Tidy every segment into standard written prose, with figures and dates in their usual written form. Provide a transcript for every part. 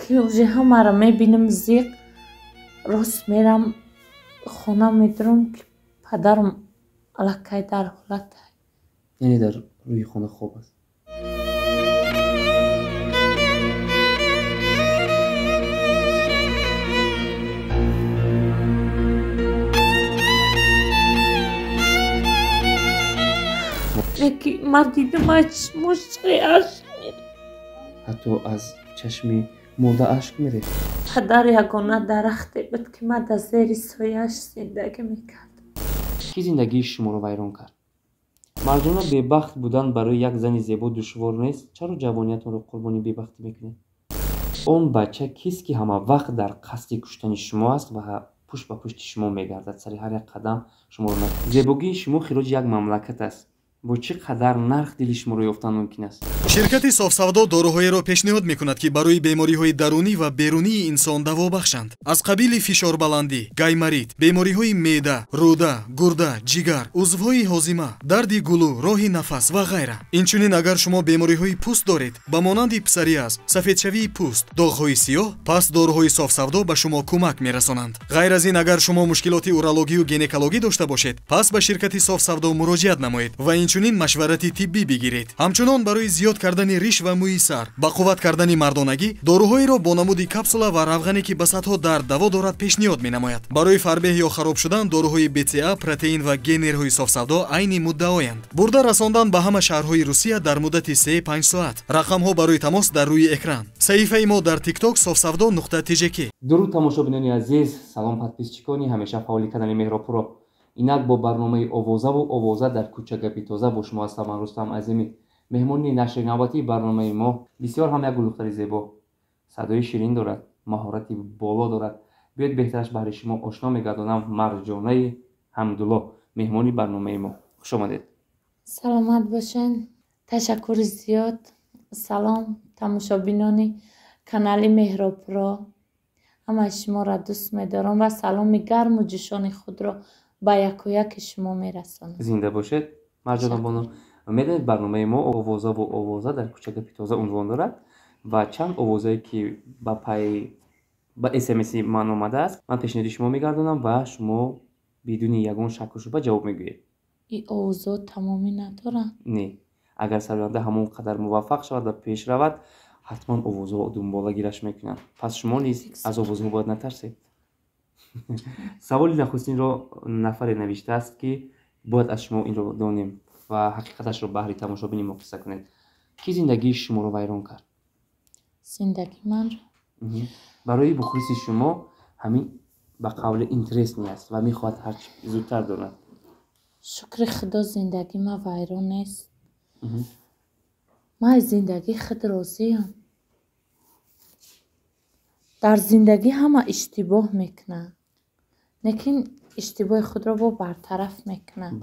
که уже همه میبینم زیق راست میرم خونه میدارم که پدرم الکی در حالت یعنی در روی خانه خوب است. یکی من دیدم چشمش اشک میره. حتی از چشمی مرده اشک میره. پدر یگانه درختی بود که من در زیر سایه‌اش زندگی میکرد. کی زندگی شما رو ویران کرد؟ مرجانا ببخت بودن برای یک زن زیبا دشوار نیست. چرا جوانیتون رو قربانی ببختی میکنید؟ اون بچه کیست که همه وقت در قصد کشتن شما است و پشت به پشت شما میگردد، سر هر یک قدم شما رو میگردد. زیبایی شما خراج یک مملکت است. با چقدر نرخ دل شما رو یافتن ممکن است؟ شرکت صاف‌سودا داروهایро пешниҳод мекунад ки барои бемориҳои дарунӣ ва берунии инсон даво бахшанд. аз қабили фишорбаландӣ, гаймарит, бемориҳои меъда, рӯда, гурда, ҷигар, узвҳои ҳозима, дарди гулӯ, роҳи нафас ва ғайра. инчунин агар шумо бемориҳои пӯст доред, ба монанди псориаз, сафедшавии пӯст, доғҳои сиёҳ, пас дороҳои софсавдо ба шумо кӯмак мерасонанд. ғайр аз ин, агар шумо мушкилоти урологию гинекологӣ дошта бошед, пас ба ширкати софсавдо муроҷиат намоед ва инчунин машварати тиббӣ бигиред. ҳамчунон барои зиёд кардани риш ва мӯи сар, ба қувват кардани мардонагӣ, доруҳоеро бо намуди капсула ва равғане ки ба садҳо дард даво дорад пешниҳод менамояд. барои фарбеҳ ё хароб шудан доруҳои БЦА, протеин ва генерҳои софсавдо айни муддаоянд. бурда расондан ба ҳама шаҳрҳои Русия дар муддати 3-5 соат. рақамҳо барои тамос дар рӯи экран. саҳифаи мо дар TikTok sofsavdo.tjk. дуруд тамошобинони азиз, салом подписчикони ҳамеша фаъоли канали Меҳробпуро. инак бо барномаи овозаву овоза дар кӯча гапи тоза бо шумо ҳастам. ман Рустам Азимӣ, меҳмони нашри навбатии барномаи мо. бисёр ҳам як гулдухтари зебо, садои ширин дорад, маҳорати боло дорад. биёед беҳтараш баҳри шумо ошно мегардонам. Марҷонаи Ҳамдулло, меҳмони барномаи мо. хуш омадед. саломат бошен. ташаккури зиёд. салом тамошобинони канали Меҳробпуро. ҳамаи шуморо дӯст медорам ва саломи гарму ҷӯшони худро ба якояки шумо мерасонам. зинда бошед марҷона боно. медонед барномаи мо овозаву овоза дар кӯча гапи тоза унвон дорад ва чанд овозае ки ба SMS-и ман омадааст, ман пешниҳоди шумо мегардонам ва шумо бидуни ягон шакку шубҳа ҷавоб мегӯед. ин овозо тамомӣ надоранд? Не, агар сароянда ҳамон қадар муваффақ шавад ва пеш равад, ҳатман овозҳо дунболагираш мекунанд. пас шумо низ аз овозҳо бояд натарсед. саволи нахустинро нафаре навиштааст ки бояд аз шумо инро донем ва ҳақиқаташро баҳри тамошобини мо қисса кунед. ки зиндагии шуморо вайрон кард? зиндаги манро барои бухуриси шумо ҳамин ба қавли интересни аст ва мехоҳад ҳарчи зудтар донад. шукри худо зиндаги ман вайрон нест. ман аз зиндагии худ розиам. дар зиндагӣ ҳама иштибоҳ мекунанд, лекин иштибоҳи худро бо бартараф мекунанд.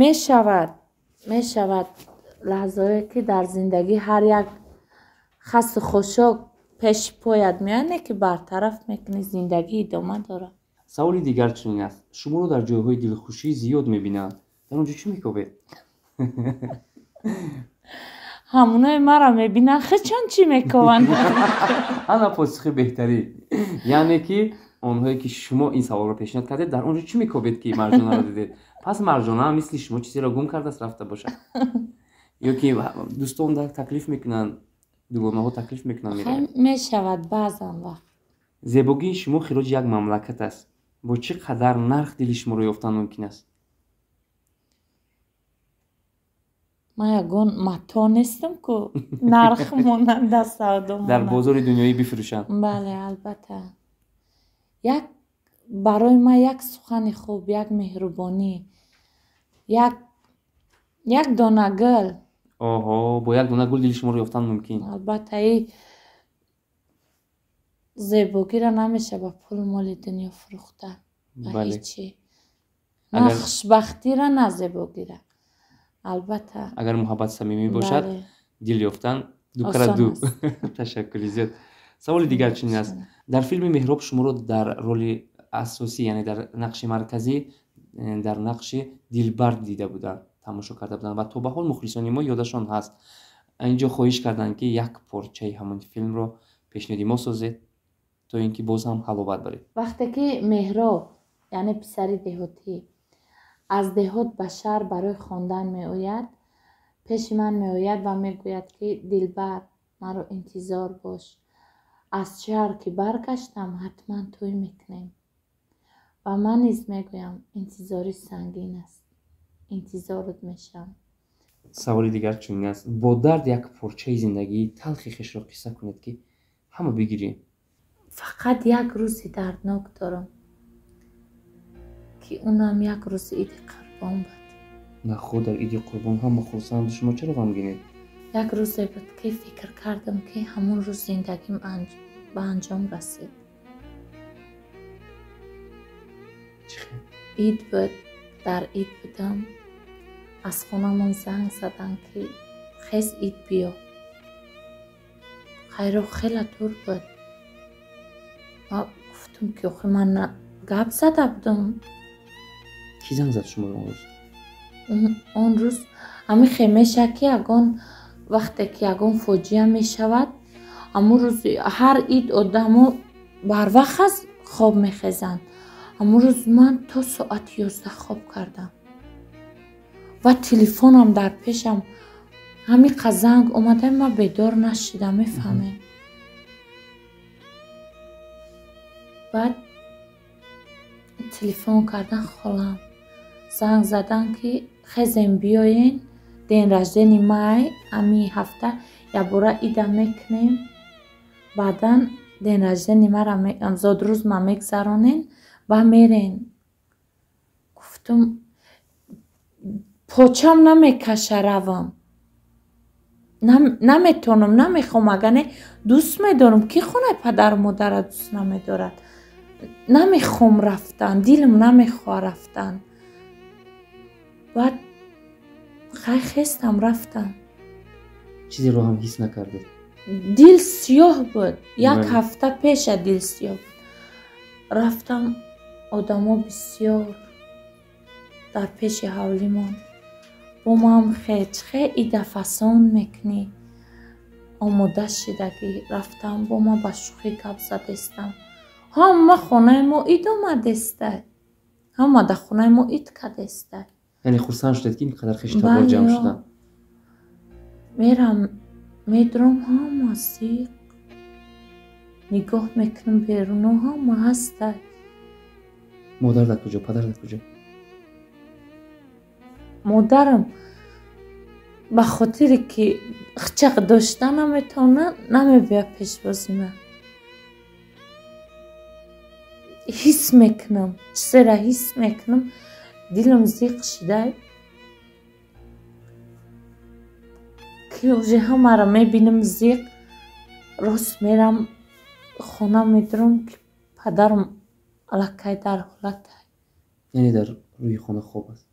мешавад лаҳзае ки дар зиндагӣ ҳар як хасу хушок пеши пояд меояд, лекин бартараф мекунӣ, зиндагӣ идома дорад. саволи дигар чунин аст. шуморо дар ҷойҳои дилхушӣ зиёд мебинанд. дар он ҷо чӣ мекобед? ҳамонаи маро мебинанд, хечон чӣ мекобанд? ана посихи беҳтарӣ. яъне ки онҳое ки шумо ин саволро пешниҳод кардед, дар он ҷо чӣ мекобед ки марҷонаро дидед? пас марҷона мисли шумо чизеро гум кардааст рафта бошад. ё ки дӯстон таклиф мекунанд, дугонаҳо таклиф мекунанд мераванд. мешавад баъзан вақт. зебогии шумо хироҷи як мамлакат аст. бо чӣ қадар нарх дили шуморо ёфтан мумкин аст? ман ягон матоъ нестам ку нарх монанда савдо монанд дар бозори дунёӣ бифурӯшанд. бале, албатта. барои ман як сухани хуб, як меҳрубонӣ, як дона гул. оҳо, бо як дона гул дили шуморо ёфтан мумкин. албатта ин зебогиро намеша ба пулу моли дунё фурӯхтан. ба ҳечи. на хушбахтира, на зебогира. албатта агар муҳаббат самимӣ бошад, дил ёфтан ду. ташаккури зиёд. саволи дигар чунин аст. дар филми Меҳроб шуморо дар роли асосӣ, яъне дар нақши марказӣ, дар нақши дилбард дида буданд, тамошо карда буданд ва то ба ҳол мухлисони мо ёдашон ҳаст. инҷо хоҳиш карданд ки як порчаи ҳамон филмро пешниҳоди мо созед то ин ки боз ҳам ҳаловат баред. вақте ки меҳроб яъне писари деҳотӣ аз деҳот ба шаҳр барои хондан меояд, пеши ман меояд ва мегӯяд ки дилбар, маро интизор бош, аз шаҳр ки баргаштам ҳатман тӯй мекунем. ва ман низ мегӯям интизорӣ сангин аст, интизорот мешавам. саволи дигар чунин аст: бо дард як порчаи зиндагии талхи хишро қисса кунед ки ҳама бигирем. фақат як рӯзи дарднок дорам ки онам як рӯзи иди қурбон буд. нахо дар иди қурбон ҳама хурсанд, шумо чаро ғамгинед? як рӯзе буд ки фикр кардам ки ҳамон рӯз зиндагим ба анҷом расид. ид буд, дар ид будам, аз хонамон занг заданд ки хез ид биё. хайро хеле дур буд. ва гуфтам ки охи ман гап зада будам. ки занг зад шуморо он рӯз? он рӯз ҳамин меша ки ягон вақте ки ягон фоҷиа мешавад, ҳамон рӯз ҳар ид одамо барвақт аз хоб мехезанд. ҳамон рӯз ман то соати 11 хоб кардам ва телефонам дар пешам ҳамин қа занг омада, ман бедор нашидам, мефаҳмед. баъд телефон кардан холам, занг задан ки хезем биёен ден раждени май ҳамин ҳафта якбора ида мекунем, баъдан ден раждени мара зодрӯз ма мегзаронен ва мерен. гуфтам почам намекаша равам, наметонам, намехом, агаре дӯст медорам, ки хонаи падару модара дӯст намедорад. намехом рафтан, дилам намехоҳад рафтан. баъд хестам рафтам. чизеро ҳам ҳис накардед? дил сиёҳ буд, як ҳафта пеша дил сиёҳ буд. рафтам, одамо бисёр дар пеши ҳавлимон бо ман хе ида фасон мекунӣ, омода шидагӣ. рафтам, бо ман ба шӯхӣ гап задестам. ҳама хонаи мо ид омадестай, ҳама да хонаи мо ид кадестай. яъне хурсанд шудед ки ин қадар хиштабор ҷамъ шуданд? мерам, медорам ҳама зиқ, нигоҳ мекунам беруно, ҳама ҳастай. модар дар куҷо, падар дар куҷо? модарам ба хотире ки хичақ дошта наметавонад, намебиёд пешбози ман. ҳис мекунам, чизеро ҳис мекунам, дилам зиқ шидай ки уже ҳамаро мебинам зиқ. рост мерам хона, медорам ки падарам аллакай дар ҳолатай. яъне дар рӯи хона хоб аст.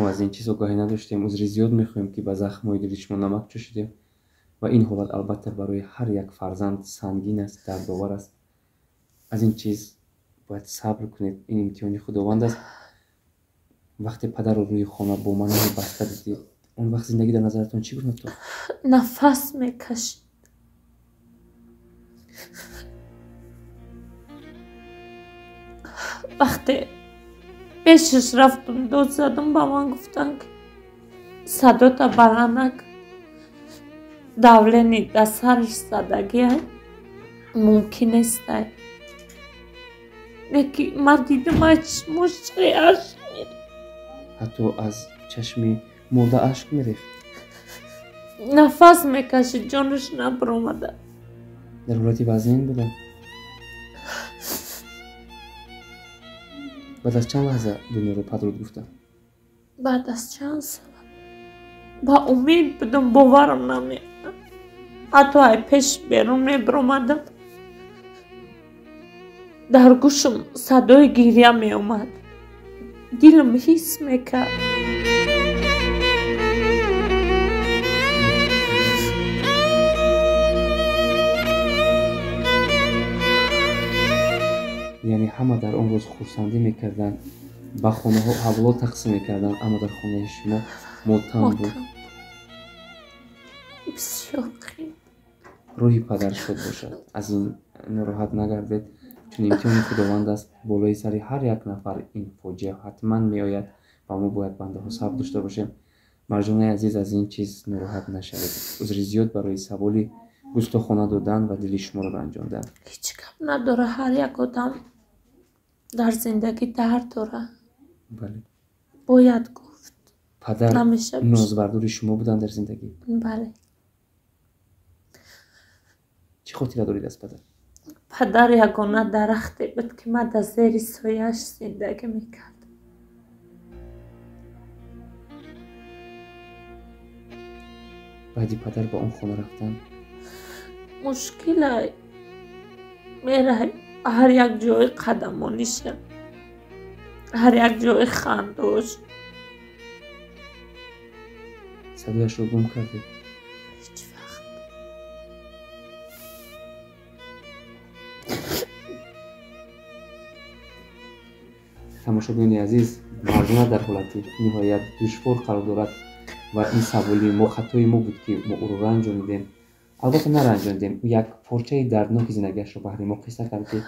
мо аз ин чиз огоҳӣ надоштем. узри зиёд мехоҳем ки ба захмҳои дили шумо намак чӯшидем ва ин ҳолат албатта барои ҳар як фарзанд сангин аст, дардовар аст. аз ин чиз бояд сабр кунед. ин имтиҳони худованд аст. вақте падарро рӯи хона бо манои баста дидед, он вақт зиндагӣ дар назаратон чӣ гуна тохт? нафас мекашид. вақте пешаш рафтам, дод задам, ба ман гуфтанд ки садота баланд накун, давлени дар сараш задагиай, мумкин нестай. лекин ман дидам аз чишмош ашк мерехт. ҳатто аз чашми молда ашк мерехт. нафас мекашид, ҷонаш набаромада. дар ҳолати вазъин будам. баъд аз чанд лаҳза дунёро падруд гуфтам? баъд аз чанд соат ба умед будам, боварам намеомад. ҳатто ай пеш берун мебаромадам, дар гӯшам садои гирья меомад. дилам ҳис мекард. ҳама дар он рӯз хурсандӣ мекарданд, ба хонаҳо ҳавло тақсим мекарданд, аммо дар хонаи шумо мотам буд. بسیار خیلی روحی پدر شد باشد. از این ناراحت نگردید، چون امتحان خداوند است. بالای سر هر یک نفر این فاجعه حتما میآید و ما باید بنده ها صبر داشته باشیم. مرجانه عزیز، از این چیز ناراحت نشوید. عذر زیاد برای سوالی گستاخانه دادن و دل شما را رنجاندن. هیچ کم نداره. هر یک آدم در زندگی درد داره. بله. باید گفت. پدر نمیشه نازبردار شما بودن در زندگی؟ بله. چه خاطره دارید از پدر؟ پدر یگانه درختی بود که من در زیر سایه‌اش زندگی میکرد. بعدی پدر با اون خانه رفتن؟ مشکل میره هر یک جای قدمانیشه، هر یک جای خندوش. صدایش رو گم کرده؟ هیچ وقت. тамошобинони азиз, марҷона дар ҳолати ниҳоят душвор қарор дорад ва ин саволи мо хатои мо буд ки мо ӯро ранҷонидем. албатта наранҷонидем, як порчаи дардноки зиндагиашро баҳри мо қисса кард ки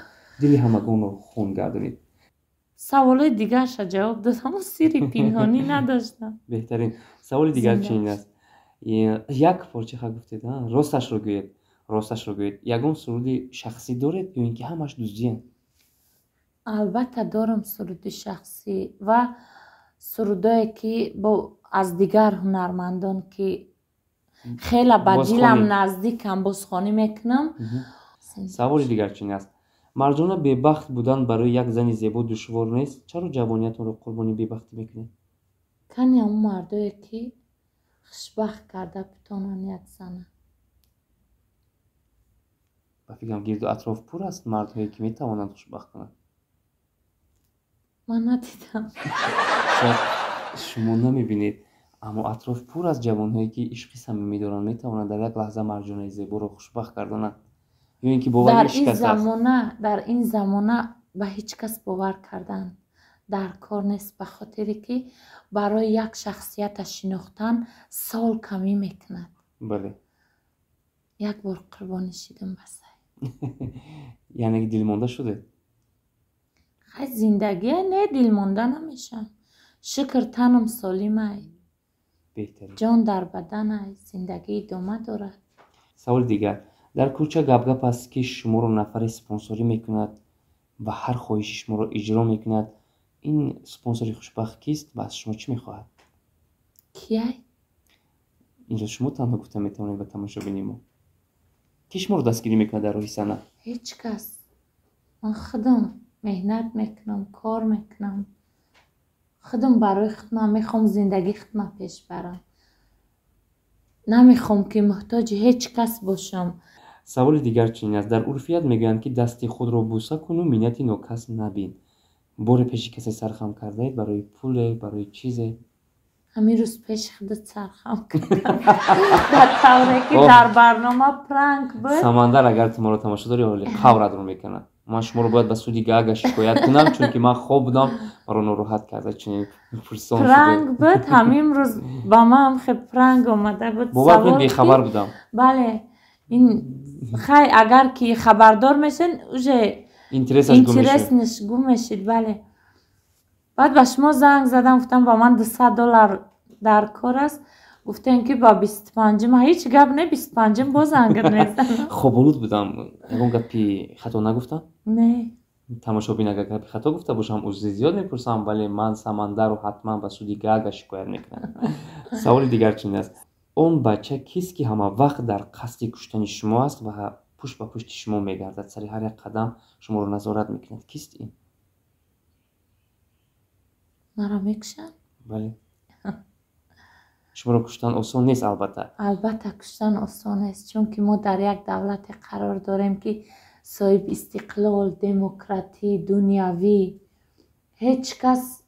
дили ҳамагонро хун гардонид. سوالای دیگرش جواب دادم و سری پنهانی نداشتم. بهترین سوالی دیگر چنین است. یک پارچه گفتید، راستش رو گوید. یگان سرودی شخصی دارید یا اینکه همش دزدی‌اند؟ البته دارم سرود شخصی و سرودایی که با از دیگر هنرمندان که خیلی به دلم نزدیکم بازخوانی میکنم. سوالی دیگر چنین است. مرجانه ببخت بودن برای یک زن زیبا دشوار نیست؟ چرا جوانیتون رو قربانی ببختی میکنید؟ کنی اون مردایی که خوشبخت کرده بتونن یک زنه. با فکرم گرد و اطراف پر است مردهایی که میتوانند خوشبخت کنند. من ندیدم. شاید شما نمیبینید، اما اطراف پر از جوانهایی که عشق صمیمی دارند میتوانند در یک لحظه مرجانه زیبا رو خوشبخت کردند. یا اینکه باور در این زمانه به هیچ کس باور کردن در کار نیست، به خاطری که برای یک شخصیت شناختن سال کمی میکند. بله. یک بار قربانی شدم بسه. یعنی دلمانده شده؟ خیلی زندگی نه دلمانده نمیشه. شکر تنم سالمه، بهتره. جان در بدن، زندگی ادامه دارد. سوال دیگر، در کوچه گپ است که شما رو نفر اسپانسری میکند و هر خواهش شما رو اجرا میکند. این اسپانسری خوشبخت کیست و از شما چی میخواهد؟ کیه؟ اینجا شما تنها گفته میتوانید به تماشابین ما. کی شما رو دستگیری میکنه در راه صحنه؟ هیچ کس. من خودم مهنت میکنم، کار میکنم، خودم برای خودم میخوام زندگی خودم پیش برم. نمیخوام که محتاج هیچ کس باشم. سوال دیگر چنین است. در عرفیت میگویند که دست خود را بوسه کن و منت ناکس نبین. بار پیش کسی سرخم کرده اید برای پول، برای چیزی؟ همین روز پیش خودت سرخم کردم. در طوری که در برنامه پرانک بود. سمندر اگر تو ما رو تماشا داری حالی قورت رو میکنه. من شما رو باید به سودی گاگا شکایت کنم چون که من خواب بودم ما رو ناراحت کرده چنین پرسان شده. پرانک بود همین روز با من هم خیلی پرانک اومده بود. باور کنید بی خبر بودم. بله. این خیلی اگر که خبردار میشن اوجه اینترسش گم میشید. بله. بعد به شما زنگ زدم گفتم با من $200 در کار است. گفتن که با 25 ما هیچ گپ نه 25 باز انگار نیستن. خب اولود بودم. اون گپی خطا نگفتم؟ نه. تماشابین اگر گپی خطا گفته باشم عذر زیاد میپرسم، ولی من سمندر رو حتما به سودی گاگا شکایت میکنم. سوال دیگر چنین است. اون بچه کیست که همه وقت در قصد کشتن شما است و پشت به پشت شما میگردد، سر هر یک قدم شما رو نظارت میکند؟ کیست این؟ مرا میکشن؟ بله. شما رو کشتن آسان نیست البته. البته کشتن آسان نیست چون که ما در یک دولت قرار داریم که صاحب استقلال، دموکراتی، دنیاوی. هیچ کس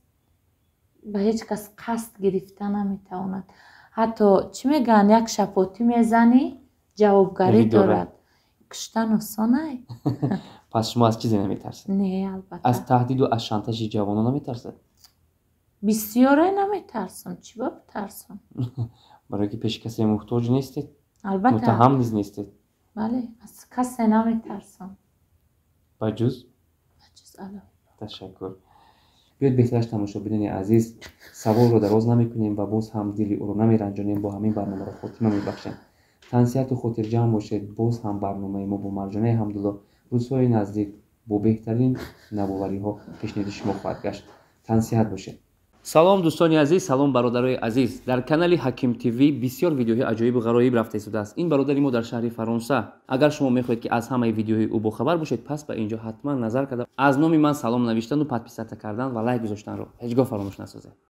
به هیچ کس قصد گرفتن نمیتواند. حتی چی میگن یک شپاتی میزنی جوابگری دارد. کشتن آسانه. پس شما از چیزی نمیترسید؟ نه البته. از تهدید و از شانتاژ جوانان نمیترسید؟ بسیاره نمیترسم. چی با بترسم؟ برای که پیش کسی محتاج نیستید؟ البته. متهم نیستید؟ بله از کسی نمیترسم. بجز الله. تشکر. بیاید بهترش تماشابینان عزیز سوال رو دراز نمیکنیم و باز هم دلی او رو نمیرنجانیم، با همین برنامه رو خاتمه میبخشیم. تنصیحت و خاطر جمع باشید. باز هم برنامه ما با مرجانه حمدالله روزهای نزدیک با بهترین نوآوری ها پیشنهاد شما خواهد گشت. تنصیحت باشید. سلام دوستان عزیز، سلام برادرای عزیز. در کانال حکیم تیوی بسیار ویدیوهای عجایب و غرایب رفته شده است. این برادری ما در شهر فرانسه. اگر شما میخواهید که از همه ویدیوهای او باخبر باشید، پس به اینجا حتما نظر کرده از نام من سلام نوشتن و پادپیس کردن و لایک گذاشتن رو هیچگاه فراموش نسازید.